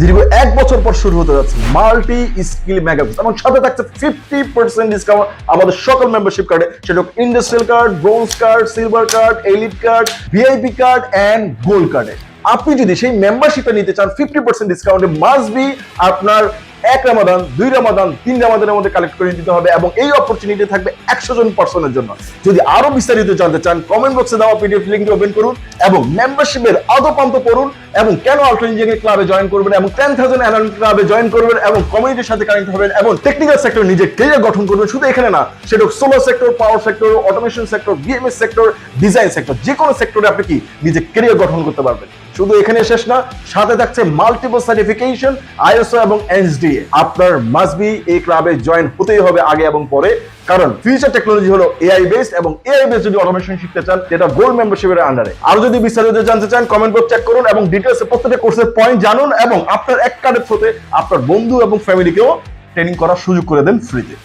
দীর্ঘ 1 বছর পর শুরু হতে যাচ্ছে মাল্টি স্কিল মেগা কোর্স এবং সাথে থাকছে 50% ডিসকাউন্ট আমাদের সকল মেম্বারশিপ কার্ডে, সেটা industrial card, bronze card, silver card, elite card, VIP card and gold কার্ডে। আপনি যদি সেই মেম্বারশিপটা নিতে চান 50% ডিসকাউন্টে, মাস্ট বি আপনার 1 রামাদান, 2 রামাদান, 3 রামাদানের মধ্যে কালেক্ট করে দিতে হবে এবং এই অপরচুনিটি থাকবে 100 জন পার্সনের জন্য। যদি আরো বিস্তারিত জানতে চান কমেন্ট বক্সে দেওয়া পিডিএফ লিংকটি ওপেন করুন এবং মেম্বারশিপের আদপান্ত পড়ুন এবং কেন আল্ট্রা ইঞ্জিনিয়ারিং ক্লাবে জয়েন করবেন এবং 10,000 অ্যানালিটিক ক্লাবে জয়েন করবেন এবং কমিউনিটির সাথে কানেক্ট হবেন এবং টেকনিক্যাল সেক্টর নিজে ক্যারিয়ার গঠন করবেন। শুধু এখানে না, সেটা solar sector, power sector, automation sector, BMS sector, design sector, যে কোনো সেক্টরে আপনি কি নিজে ক্যারিয়ার গঠন করতে পারবেন। শুধু এখানে শেষ না, সাথে থাকছে মাল্টিপল সার্টিফিকেশন, আইএসও এবং এনএসডিএ। আপনার মাস্ট বি এই ক্লাবে জয়েন হতেই হবে আগে এবং পরে, কারণ ফিউচার টেকনোলজি হলো এআই বেসড এবং এআই বেসড যদি অটোমেশন শিখতে চান যেটা গোল্ড মেম্বারশিপের আন্ডারে। আর যদি বিস্তারিত জানতে চান কমেন্ট বক্স চেক করুন এবং ডিটেইলসে প্রত্যেকটা কোর্সের পয়েন্ট জানুন এবং আপনার এক কার্ডের থ্রুতে আপনার বন্ধু এবং ফ্যামিলিকেও ট্রেনিং করার সুযোগ করে দেন ফ্রিতে।